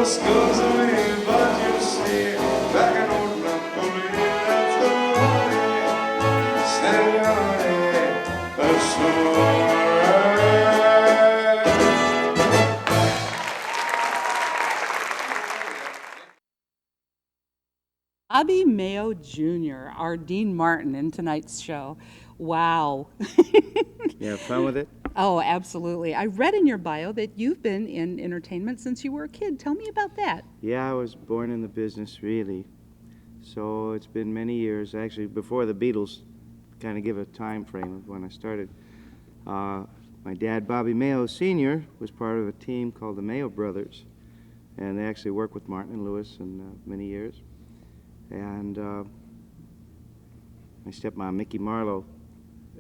almost goes away, but you see, back an old Napoli, that's the way, Signore, Bobby Mayo Jr., our Dean Martin in tonight's show. Wow. You have fun with it? Oh, absolutely. I read in your bio that you've been in entertainment since you were a kid. Tell me about that. Yeah, I was born in the business, really. So it's been many years. Actually, before the Beatles, kind of give a time frame of when I started. My dad, Bobby Mayo Sr., was part of a team called the Mayo Brothers. And they actually worked with Martin and Lewis in many years. And my stepmom, Mickey Marlowe,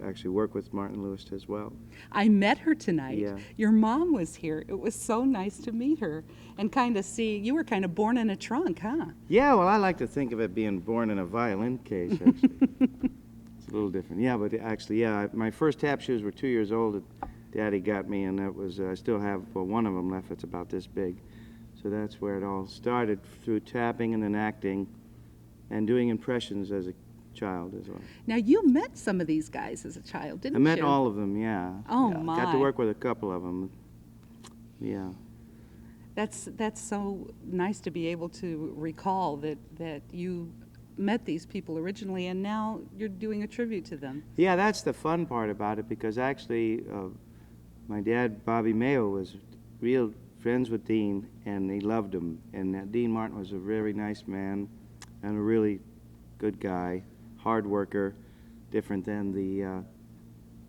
actually worked with Martin Lewis as well. I met her tonight. Yeah. Your mom was here. It was so nice to meet her and kind of see, you were kind of born in a trunk, huh? Yeah, well, I like to think of it being born in a violin case, actually. It's a little different. Yeah, but actually, yeah, my first tap shoes were 2 years old. Daddy got me, and that was, I still have one of them left. It's about this big. So that's where it all started, through tapping and then acting and doing impressions as a child as well. Now, you met some of these guys as a child, didn't you? I met all of them, yeah. Oh, yeah. my. Got to work with a couple of them. Yeah. That's so nice to be able to recall that you met these people originally and now you're doing a tribute to them. Yeah, that's the fun part about it, because actually my dad, Bobby Mayo, was real friends with Dean, and he loved him. And Dean Martin was a very nice man and a really good guy, hard worker, different than the,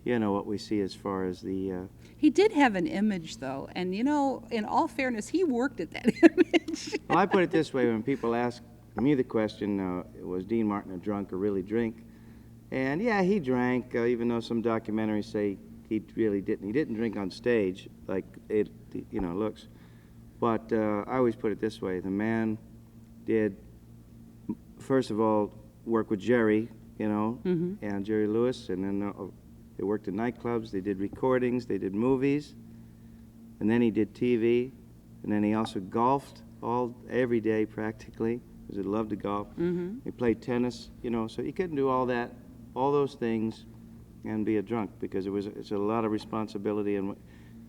you know, what we see as far as the... He did have an image, though, and, you know, in all fairness, he worked at that image. Well, I put it this way, when people ask me the question, was Dean Martin a drunk or really drink? And yeah, he drank, even though some documentaries say he really didn't. He didn't drink on stage like it, you know, looks. But I always put it this way, the man did, first of all, work with Jerry, you know, and Jerry Lewis, and then they worked in nightclubs, they did recordings, they did movies, and then he did TV, and then he also golfed every day practically, because he loved to golf. He played tennis, you know, so he couldn't do all those things and be a drunk, because it's a lot of responsibility. And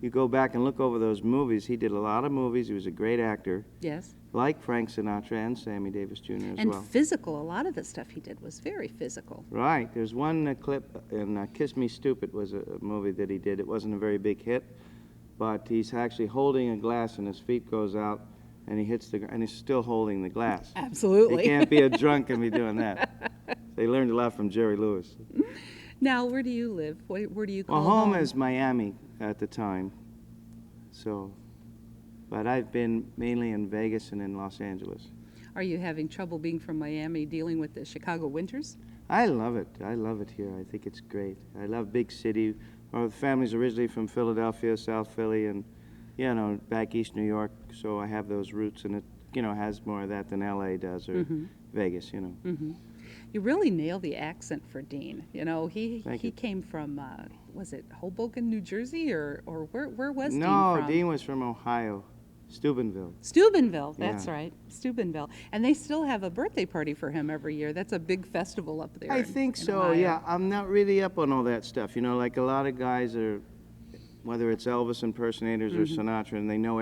you go back and look over those movies, he did a lot of movies, he was a great actor. Yes. Like Frank Sinatra and Sammy Davis Jr. as well. And physical, a lot of the stuff he did was very physical. Right. There's one clip in Kiss Me Stupid was a movie that he did. It wasn't a very big hit, but he's actually holding a glass and his feet goes out and he hits and he's still holding the glass. Absolutely. You can't be a drunk and be doing that. They learned a lot from Jerry Lewis. Now, where do you live? Where do you call home? Home is Miami at the time. So... But I've been mainly in Vegas and in Los Angeles. Are you having trouble being from Miami, dealing with the Chicago winters? I love it. I love it here. I think it's great. I love big city. Our family's originally from Philadelphia, South Philly, and, you know, back east New York. So I have those roots, and it, you know, has more of that than L.A. does or Vegas, you know. You really nail the accent for Dean. You know, he came from, was it Hoboken, New Jersey, or where was Dean from? No, Dean was from Ohio. Steubenville. Steubenville, that's Yeah. right, Steubenville. And they still have a birthday party for him every year. That's a big festival up there. I think in so, Ohio. yeah. I'm not really up on all that stuff. You know, like a lot of guys are, whether it's Elvis impersonators or Sinatra, and they know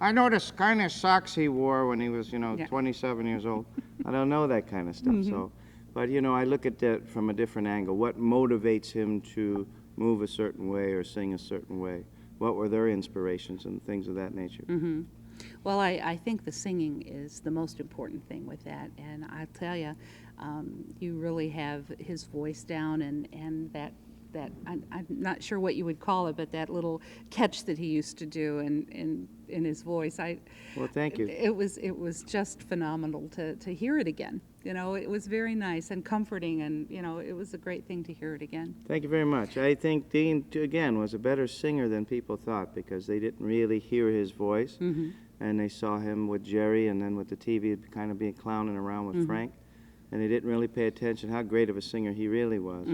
I know the kind of socks he wore when he was, you know, 27 years old. I don't know that kind of stuff, so. But, you know, I look at that from a different angle. What motivates him to move a certain way or sing a certain way? What were their inspirations and things of that nature? Well, I think the singing is the most important thing with that. And I tell you, you really have his voice down and that I'm not sure what you would call it, but that little catch that he used to do in his voice. Well, thank you. It was just phenomenal to hear it again. You know, it was very nice and comforting, and you know, it was a great thing to hear it again. Thank you very much. I think Dean, again, was a better singer than people thought, because they didn't really hear his voice, and they saw him with Jerry, and then with the TV, kind of being clowning around with Frank, and they didn't really pay attention how great of a singer he really was.